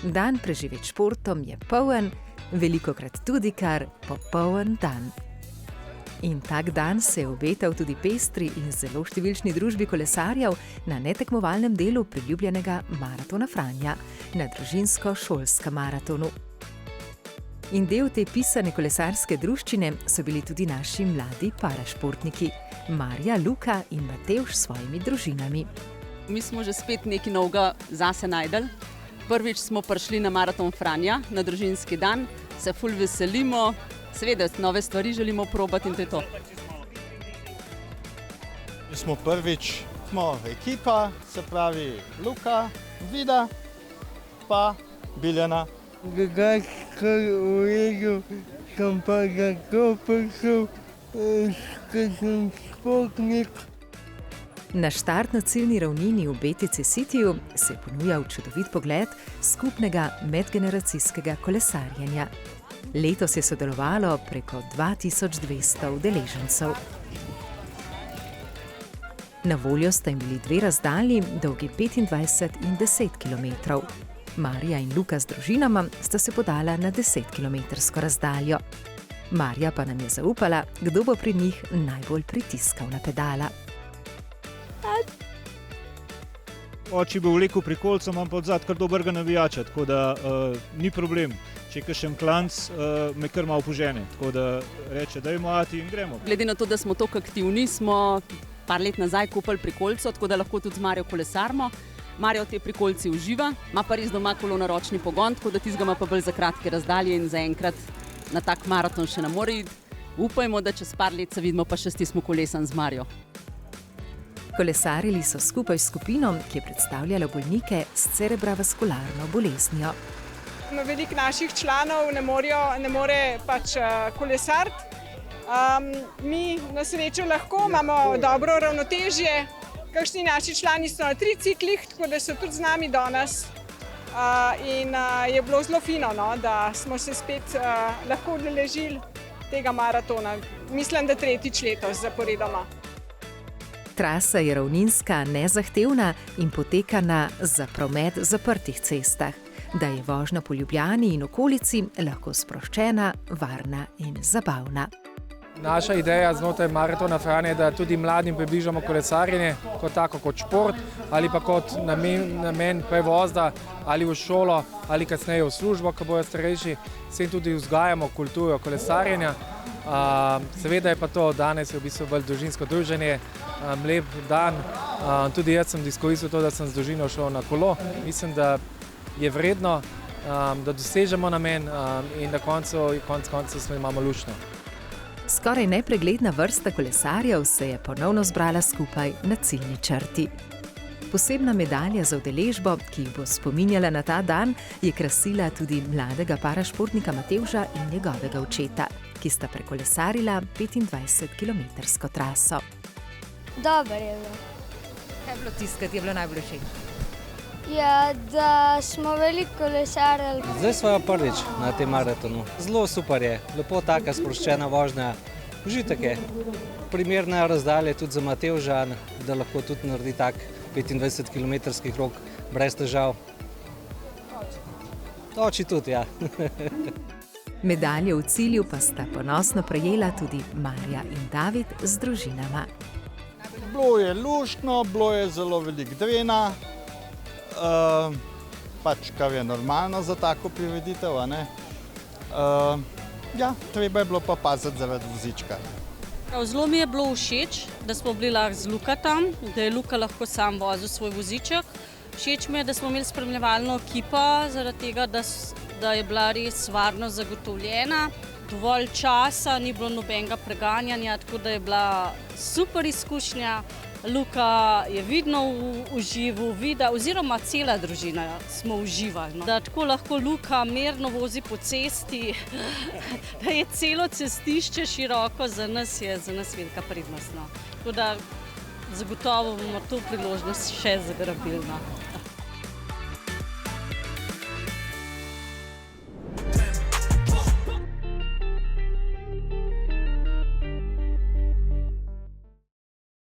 Dan preživet športom je poln, velikokrat tudi kar popoln dan. In tak dan se je obetal tudi pestri in zelo številčni družbi kolesarjev na netekmovalnem delu priljubljenega Maratona Franja, na družinsko-šolskem maratonu. In del te pisane kolesarske druščine so bili tudi naši mladi parašportniki, Marja, Luka in Matevž s svojimi družinami. Mi smo že spet nekaj novega zase najdel. Prvič smo prišli na Maraton Franja, na družinski dan, se ful veselimo, seveda nove stvari želimo probati in to je to. Mi smo prvič, smo ekipa, se pravi Luka, Vida pa Biljana. Drugačkar v redu, sem pa zato prišel, ker sem športnik. Na štartno-ciljni ravnini v BTC Cityju se je ponujal čudovit pogled skupnega medgeneracijskega kolesarjenja. Letos je sodelovalo preko 2200 udeležencev. Na voljo sta jim bili dve razdalji, dolgi 25 in 10 km. Marja in Luka z družinama sta se podala na 10-kilometrsko razdaljo. Marja pa nam je zaupala, kdo bo pri njih najbolj pritiskal na pedala. Oči bo vlekel prikolico, imam pa odzad kar dobrega navijača, tako da ni problem. Če je kakšen klanc, me kar malo požene, tako da reče, dajmo ati in gremo. Glede na to, da smo toliko aktivni, smo par let nazaj kupili prikolico, tako da lahko tudi z Marjo kolesarimo. Marja v tej prikolici uživa, ima pa res doma kolo na ročni pogon, tako da tistega ima pa bolj za kratke razdalje in zaenkrat na tak maraton še ne more iti. Upajmo, da čez par let se vidimo pa še stismo kolesan z Marjo. Kolesarili so skupaj s skupino, ki je predstavljala bolnike s cerebrovaskularno boleznijo. Veliko naših članov ne more pač kolesariti. Mi na srečo lahko imamo dobro ravnotežje. Kakšni naši člani so na triciklih, tako da so tudi z nami danes. In je bilo zelo fino, da smo se spet lahko udeležili tega maratona. Mislim, da tretjič letos zaporedoma. Trasa je ravninska, nezahtevna in poteka na za promet zaprtih cestah, da je vožnja po Ljubljani in okolici lahko sproščena, varna in zabavna. Naša ideja znotraj Maratona Franja je, da tudi mladim približamo kolesarjenje kot šport ali pa kot namen prevozda ali v šolo ali kasneje v službo, ko bojo starejši. S tem tudi vzgajamo kulturo kolesarjenja. Seveda je pa to danes v bistvu bolj družinsko druženje, lep dan. Tudi jaz sem izkoristil to, da sem z družino šel na kolo. Mislim, da je vredno, da dosežemo namen in na koncu imamo luštno. Skoraj nepregledna vrsta kolesarjev se je ponovno zbrala skupaj na ciljni črti. Posebna medalja za udeležbo, ki jih bo spominjala na ta dan, je krasila tudi mladega parašportnika Matevža in njegovega očeta, ki sta prekolesarila 25-kilometrsko traso. Dobro je bilo. Kaj je bilo tisto, kar ti je bilo najbolj všeč? Ja, da smo veliko kolesarili. Zdaj smo prvič na tem maratonu. Zelo super je, lepo taka sproščena vožnja. Užitek je. Primerna razdalja tudi za Matevža, da lahko tudi naredi tak 25-kilometrski krog brez težav. Oči tudi, ja. Medalje v cilju pa sta ponosno prejela tudi Marja in David z družinama. Bilo je luštno, bilo je zelo veliko drena. Pač, kar je normalno za tako prireditev, a ne. Ja, treba je bilo pa paziti zaradi vozička. Zelo mi je bilo všeč, da smo bili lahko z Luka tam, da je Luka lahko sam vozil svoj voziček. Všeč mi je, da smo imeli spremljevalno ekipo, zaradi tega, da je bila res varnost zagotovljena. Dovolj časa, ni bilo nobenega preganjanja, tako da je bila super izkušnja. Luka je vidno užival, Vida oziroma cela družina smo uživali. Da tako lahko Luka mirno vozi po cesti, da je celo cestišče široko, za nas je velika prednost. Tako da zagotovo bomo to priložnost še zagrabili.